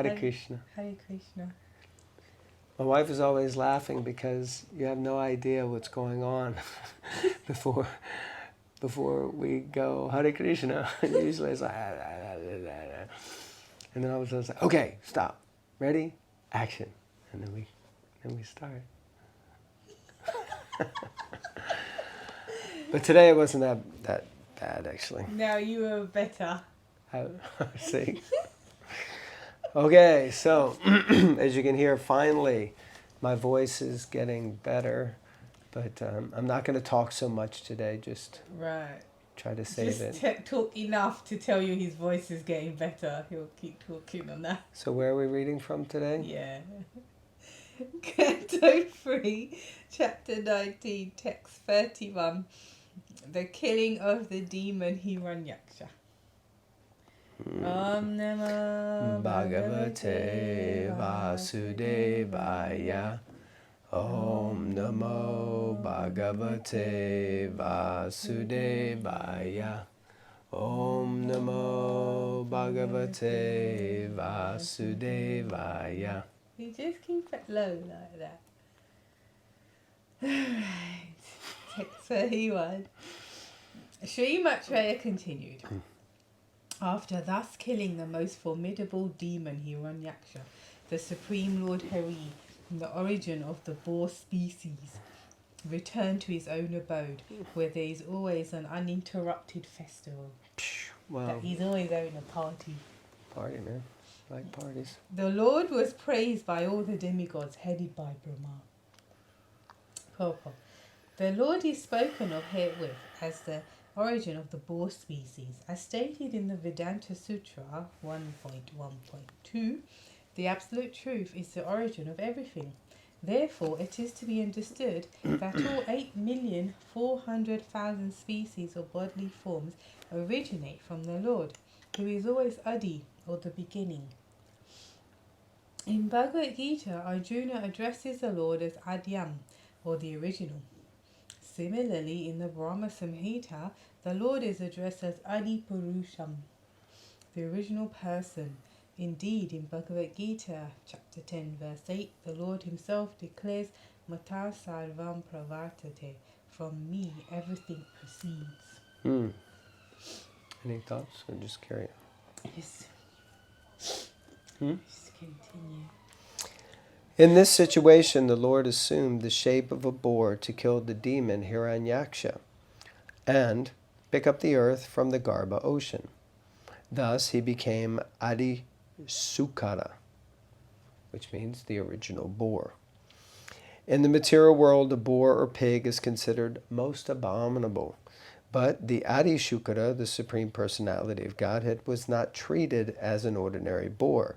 Hare Krishna. Hare Krishna. My wife is always laughing because you have no idea what's going on before we go Hare Krishna. Usually it's like, and then all of a sudden it's like, okay, stop, ready, action, and then we start. But today it wasn't that bad actually. Now you are better. I see. Okay, so as you can hear, finally, my voice is getting better, but I'm not going to talk so much today. Just Right. try to save it. Just talk enough to tell you his voice is getting better. He'll keep talking on that. So where are we reading from today? Yeah. Canto 3, Chapter 19, Text 31. The killing of the demon Hiranyaksha. Om Namo Bhagavate Vasudevaya. Om Namo Bhagavate Vasudevaya. Om Namo Bhagavate Vasudevaya. You just keep it low like that. Alright. Text 31. Sri Maitreya continued. After thus killing the most formidable demon Hiranyaksha, the Supreme Lord Hari, the origin of the boar species, returned to his own abode, where there is always an uninterrupted festival. Wow. That he's always having a party. Party, man. I like parties. The Lord was praised by all the demigods headed by Brahma. Purport. The Lord is spoken of herewith as the origin of the boar species. As stated in the Vedanta Sutra 1.1.2, the absolute truth is the origin of everything. Therefore, it is to be understood that all 8,400,000 species or bodily forms originate from the Lord, who is always Adi, or the beginning. In Bhagavad Gita, Arjuna addresses the Lord as Adyam, or the original. Similarly, in the Brahma Samhita, the Lord is addressed as Adi Purusham, the original person. Indeed, in Bhagavad Gita, chapter 10, verse 8, the Lord himself declares, Mata sarvam pravartate, from me everything proceeds. Any thoughts? Or just carry on? Just continue. In this situation, the Lord assumed the shape of a boar to kill the demon Hiranyaksha and pick up the earth from the Garbha ocean. Thus, he became Adi Sukara, which means the original boar. In the material world, a boar or pig is considered most abominable. But the Adi Shukara, the Supreme Personality of Godhead, was not treated as an ordinary boar.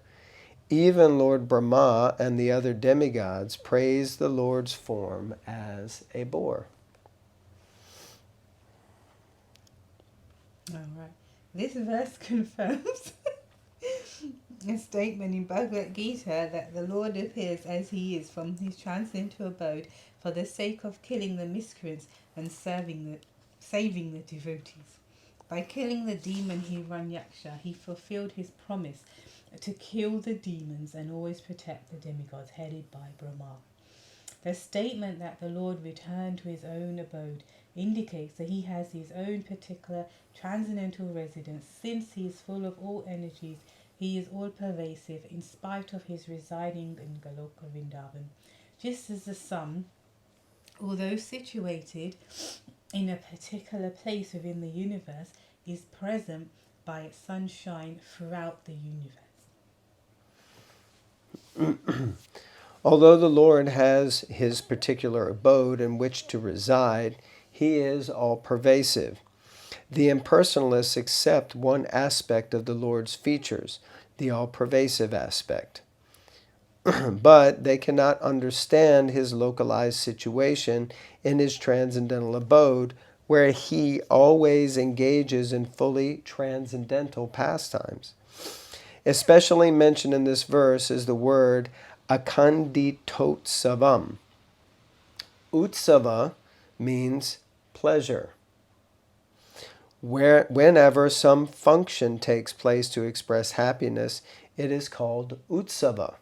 Even Lord Brahma and the other demigods praised the Lord's form as a boar. All right. This verse confirms a statement in Bhagavad Gita that the Lord appears as he is from his transcendental abode for the sake of killing the miscreants and saving the devotees. By killing the demon Hiranyaksha, he fulfilled his promise to kill the demons and always protect the demigods headed by Brahma. The statement that the Lord returned to his own abode indicates that he has his own particular transcendental residence. Since he is full of all energies, he is all-pervasive in spite of his residing in Goloka Vrindavan. Just as the sun, although situated in a particular place within the universe, is present by its sunshine throughout the universe. Although the Lord has his particular abode in which to reside, he is all-pervasive. The impersonalists accept one aspect of the Lord's features, the all-pervasive aspect. But they cannot understand his localized situation in his transcendental abode, where he always engages in fully transcendental pastimes. Especially mentioned in this verse is the word akanditotsavam. Utsava means pleasure. Whenever some function takes place to express happiness, it is called utsava.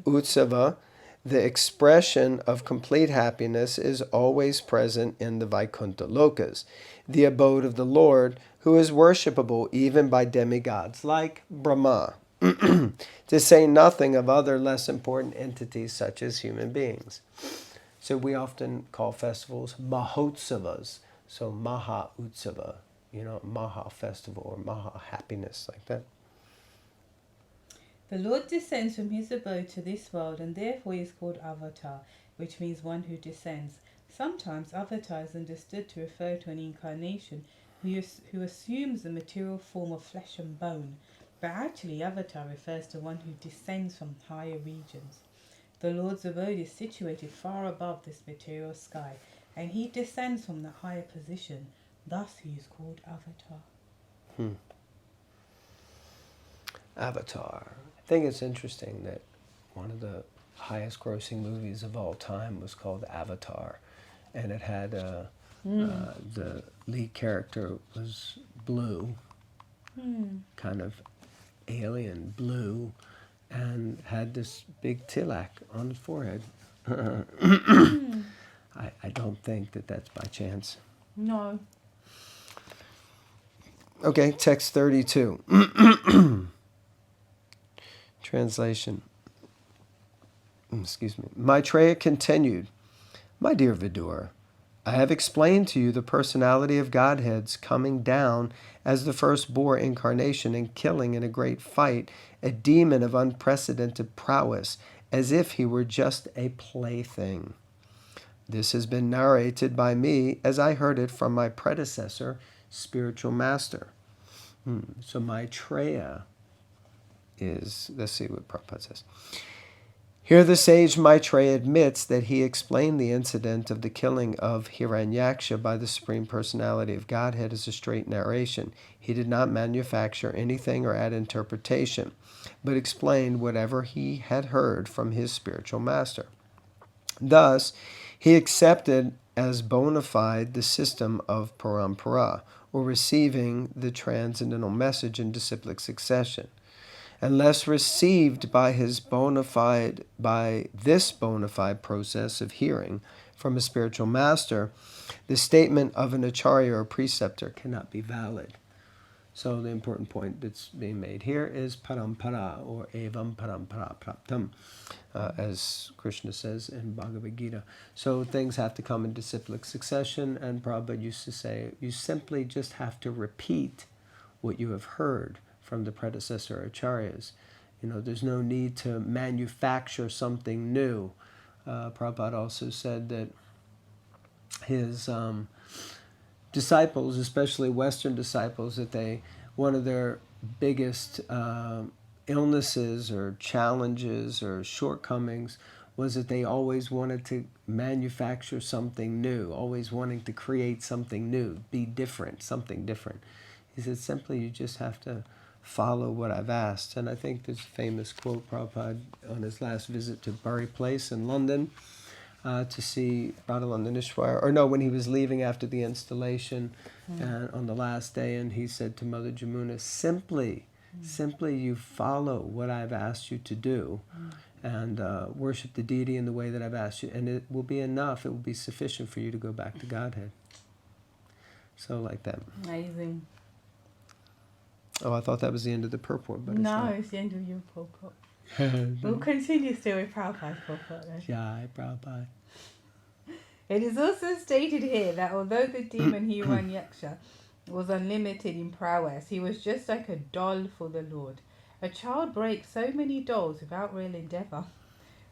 Utsava, the expression of complete happiness, is always present in the Vaikuntha Lokas, the abode of the Lord, who is worshipable even by demigods like Brahma, to say nothing of other less important entities such as human beings. So we often call festivals Mahotsavas, so Maha Utsava, Maha Festival or Maha Happiness, like that. The Lord descends from his abode to this world, and therefore he is called Avatar, which means one who descends. Sometimes Avatar is understood to refer to an incarnation who assumes the material form of flesh and bone, but actually Avatar refers to one who descends from higher regions. The Lord's abode is situated far above this material sky, and he descends from the higher position. Thus he is called Avatar. Avatar. I think it's interesting that one of the highest grossing movies of all time was called Avatar, and it had the lead character was blue, kind of alien blue, and had this big tilak on his forehead. I don't think that that's by chance. No. Okay, text 32. Translation. Excuse me. Maitreya continued, "My dear Vidur, I have explained to you the personality of Godhead's coming down as the first boar incarnation and killing in a great fight a demon of unprecedented prowess, as if he were just a plaything. This has been narrated by me as I heard it from my predecessor, spiritual master." So Maitreya is, let's see what Prabhupada says. Here the sage Maitreya admits that he explained the incident of the killing of Hiranyaksha by the Supreme Personality of Godhead as a straight narration. He did not manufacture anything or add interpretation, but explained whatever he had heard from his spiritual master. Thus, he accepted as bona fide the system of parampara, or receiving the transcendental message in disciplic succession. Unless received by this bona fide process of hearing from a spiritual master, the statement of an acharya or preceptor cannot be valid. So the important point that's being made here is parampara, or evam parampara praptam, as Krishna says in Bhagavad Gita. So things have to come in disciplic succession, and Prabhupada used to say, you simply just have to repeat what you have heard from the predecessor acharyas. There's no need to manufacture something new. Prabhupada also said that his disciples, especially Western disciples, that one of their biggest illnesses or challenges or shortcomings was that they always wanted to manufacture something new, always wanting to create something new, be different, something different. He said, simply you just have to follow what I've asked. And I think there's a famous quote, Prabhupada, on his last visit to Bury Place in London, to see Radhalandanishwar, or no, when he was leaving after the installation, and on the last day, and he said to Mother Jamuna, simply you follow what I've asked you to do, and worship the deity in the way that I've asked you, and it will be enough, it will be sufficient for you to go back to Godhead. So like that. Amazing. Oh, I thought that was the end of the purport, but it's not. No, it's the end of your purport. We'll continue still with Prabhupada's purport then. Jai Prabhupada. It is also stated here that although the demon Hiranyaksha was unlimited in prowess, he was just like a doll for the Lord. A child breaks so many dolls without real endeavour.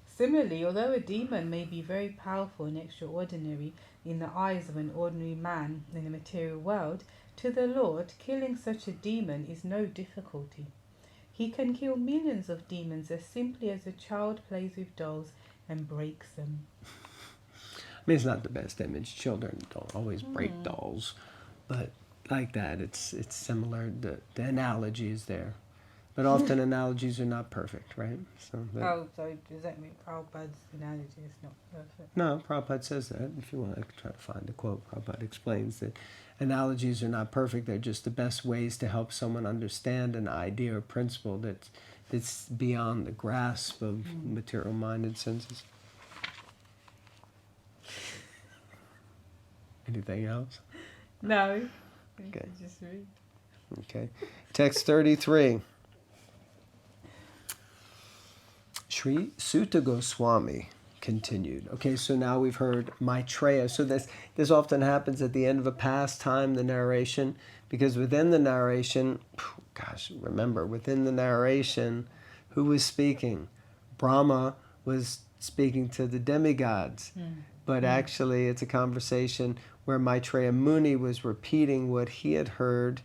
Similarly, although a demon may be very powerful and extraordinary in the eyes of an ordinary man in the material world, to the Lord, killing such a demon is no difficulty. He can kill millions of demons as simply as a child plays with dolls and breaks them. I mean, it's not the best image. Children don't always break dolls, but like that, it's similar. The analogy is there. But often analogies are not perfect, right? So does that mean Prabhupada's analogy is not perfect? no, Prabhupada says that. If you want to try to find the quote, Prabhupada explains that analogies are not perfect. They're just the best ways to help someone understand an idea or principle that's beyond the grasp of material-minded senses. Anything else? No. Okay. Just read. Okay. Text 33. Sri Sutta Goswami continued. Okay, so now we've heard Maitreya. So this often happens at the end of a pastime, the narration, because within the narration, remember, within the narration, who was speaking? Brahma was speaking to the demigods. But actually, it's a conversation where Maitreya Muni was repeating what he had heard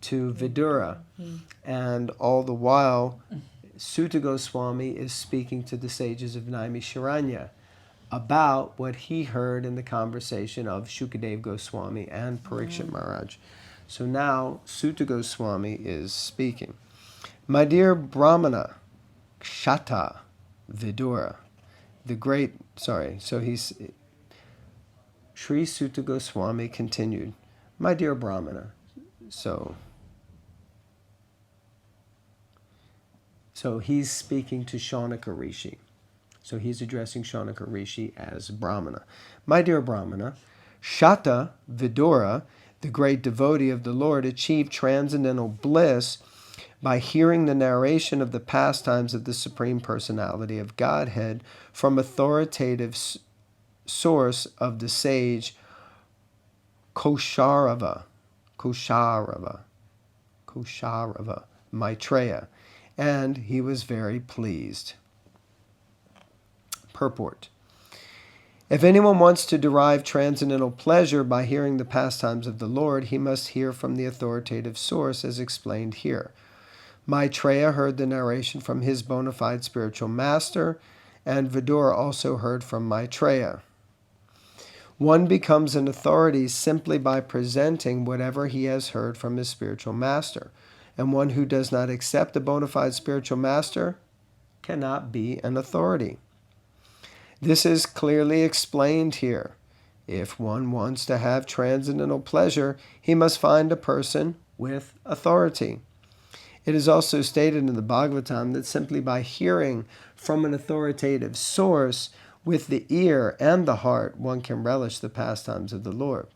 to Vidura. And all the while, Sutta Goswami is speaking to the sages of Naimisharanya about what he heard in the conversation of Shukadev Goswami and Parikshit Maharaj. So now, Sutta Goswami is speaking. My dear Brahmana, Kshata, Vidura, the great, Sri Sutta Goswami continued, my dear Brahmana, so he's speaking to Shaunaka Rishi. So he's addressing Shaunaka Rishi as Brahmana. My dear Brahmana, Shata Vidura, the great devotee of the Lord, achieved transcendental bliss by hearing the narration of the pastimes of the Supreme Personality of Godhead from authoritative source of the sage Kosharava, Maitreya, and he was very pleased. Purport. If anyone wants to derive transcendental pleasure by hearing the pastimes of the Lord, he must hear from the authoritative source as explained here. Maitreya heard the narration from his bona fide spiritual master, and Vidura also heard from Maitreya. One becomes an authority simply by presenting whatever he has heard from his spiritual master, and one who does not accept a bona fide spiritual master cannot be an authority. This is clearly explained here. If one wants to have transcendental pleasure, he must find a person with authority. It is also stated in the Bhagavatam that simply by hearing from an authoritative source with the ear and the heart, one can relish the pastimes of the Lord.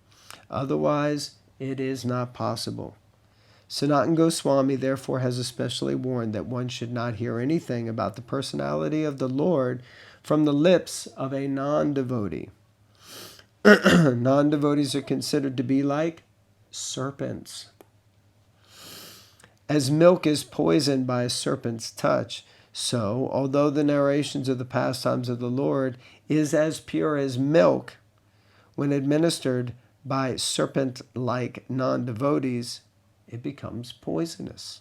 Otherwise, it is not possible. Sanatana Goswami therefore has especially warned that one should not hear anything about the personality of the Lord from the lips of a non-devotee. Non-devotees are considered to be like serpents. As milk is poisoned by a serpent's touch, so, although the narrations of the pastimes of the Lord is as pure as milk, when administered by serpent-like non-devotees, it becomes poisonous.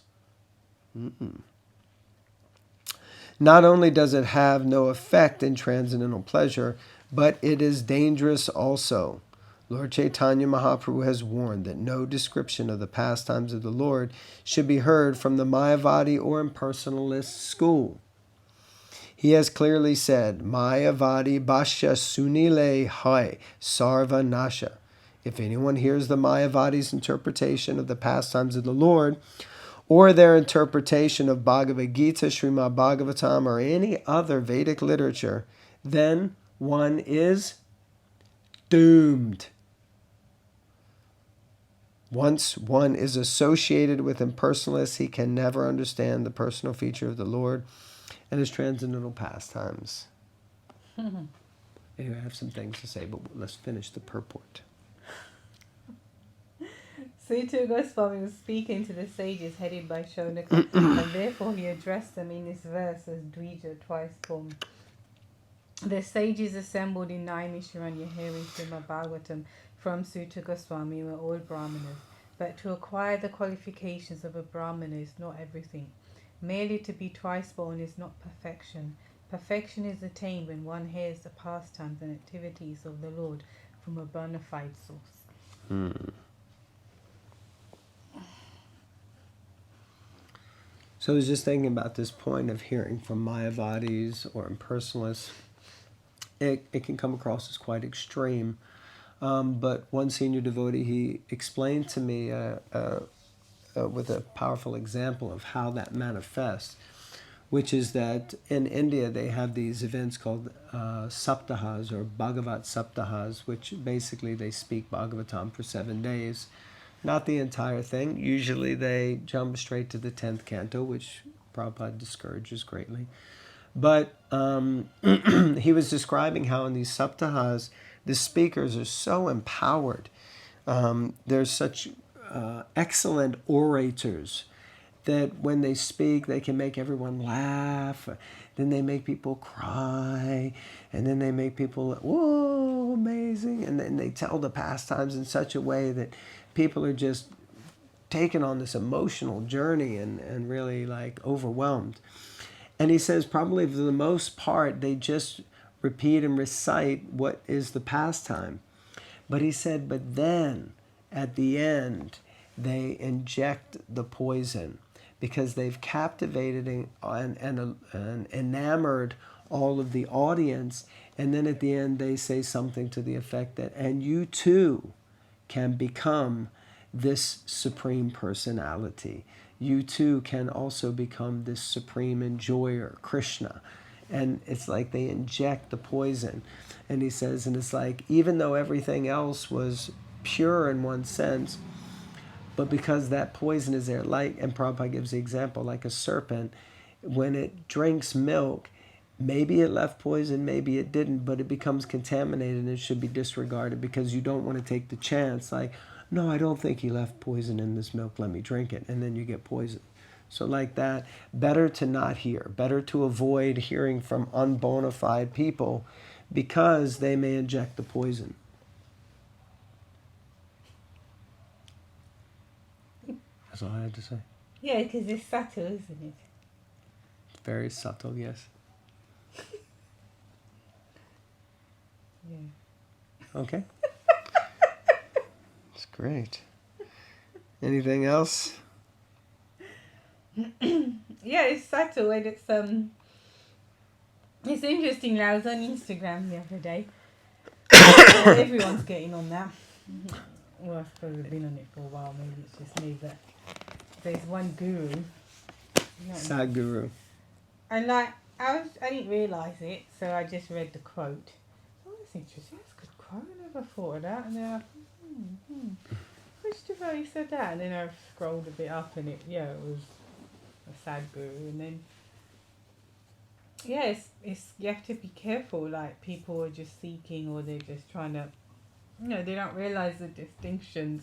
Not only does it have no effect in transcendental pleasure, but it is dangerous also. Lord Chaitanya Mahaprabhu has warned that no description of the pastimes of the Lord should be heard from the Mayavadi or impersonalist school. He has clearly said, Mayavadi Bhashya Sunile Hai Sarva Nasha. If anyone hears the Mayavadi's interpretation of the pastimes of the Lord, or their interpretation of Bhagavad Gita, Srimad Bhagavatam, or any other Vedic literature, then one is doomed. Once one is associated with impersonalists, he can never understand the personal feature of the Lord and his transcendental pastimes. Anyway, I have some things to say, but let's finish the purport. Sutta Goswami was speaking to the sages headed by Shaunaka, and therefore he addressed them in this verse as Dvija, twice formed. The sages assembled in Naimisharanya hearing Srimad Bhagavatam from Sutta Goswami were all Brahmanas, but to acquire the qualifications of a Brahmana is not everything. Merely to be twice born is not perfection. Perfection is attained when one hears the pastimes and activities of the Lord from a bona fide source. So I was just thinking about this point of hearing from Mayavadis or impersonalists. It can come across as quite extreme. But one senior devotee, he explained to me with a powerful example of how that manifests, which is that in India they have these events called Saptahas or Bhagavat Saptahas, which basically they speak Bhagavatam for 7 days. Not the entire thing. Usually they jump straight to the 10th canto, which Prabhupada discourages greatly. But he was describing how in these Saptahas, the speakers are so empowered. They're such excellent orators that when they speak, they can make everyone laugh. Then they make people cry. And then they make people, whoa, amazing. And then they tell the pastimes in such a way that people are just taken on this emotional journey and really like overwhelmed. And he says probably for the most part, they just repeat and recite what is the pastime. But he said, but then at the end, they inject the poison because they've captivated and enamored all of the audience. And then at the end, they say something to the effect that, and you too can become this supreme personality. You too can also become this supreme enjoyer, Krishna. And it's like they inject the poison. And he says, and it's like, even though everything else was pure in one sense, but because that poison is there, like, and Prabhupada gives the example, like a serpent, when it drinks milk, maybe it left poison, maybe it didn't, but it becomes contaminated and it should be disregarded because you don't want to take the chance, like, no, I don't think he left poison in this milk, let me drink it, and then you get poison. So like that, better to not hear, better to avoid hearing from unbona fide people because they may inject the poison. That's all I had to say. Yeah, because it's subtle, isn't it? Very subtle, yes. Yeah. Okay. It's great. Anything else? Yeah, it's subtle and it's interesting. I was on Instagram the other day. Everyone's getting on that. Well, I suppose I've been on it for a while. Maybe it's just me, but there's one guru. Sadhguru. And like I didn't realise it, so I just read the quote. Oh, that's interesting. That's a good quote. I never thought of that. And then I which devotee said that? And then I scrolled a bit up, and it was a Sadhguru. And then it's you have to be careful. Like people are just seeking, or they're just trying to, they don't realise the distinctions,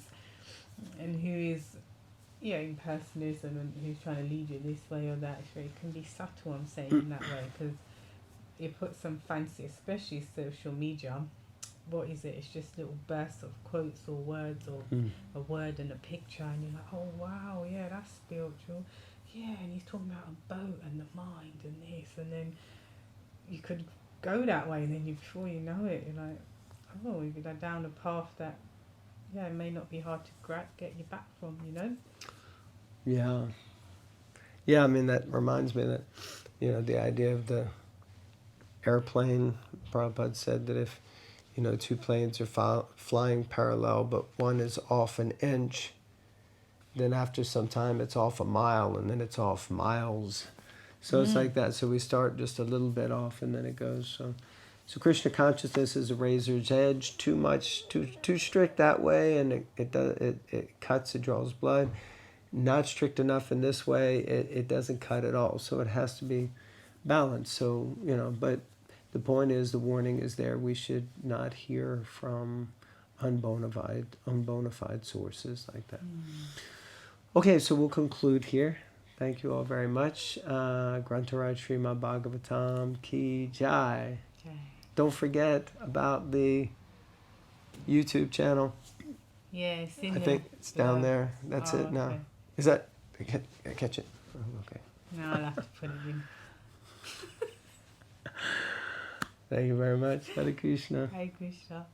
and who is impersonalism and who's trying to lead you this way or that. So it can be subtle, I'm saying, in that way, because you put some fancy, especially social media. What is it? It's just little bursts of quotes or words or a word and a picture, and you're like, oh wow, yeah, that's spiritual. Yeah, and he's talking about a boat and the mind and this, and then you could go that way, and then before you know it, you're like, oh, you're down a path that it may not be hard to get you back from, Yeah, I mean, that reminds me that, the idea of the airplane. Prabhupada said that if, two planes are flying parallel, but one is off an inch, then after some time it's off a mile, and then it's off miles. So it's like that. So we start just a little bit off, and then it goes. So Krishna consciousness is a razor's edge. Too much, too strict that way, and it cuts, it draws blood. Not strict enough in this way, it doesn't cut at all. So it has to be balanced. So, but the point is, the warning is there. We should not hear from unbona fide sources like that. Okay, so we'll conclude here. Thank you all very much. Grantaraj Srimad Bhagavatam Ki Jai. Don't forget about the YouTube channel. Yeah, it's in I think it's down there. That's it now. Okay. Is that... I catch it. Oh, okay. No, I'll have to put it in. Thank you very much. Hare Krishna. Hare Krishna.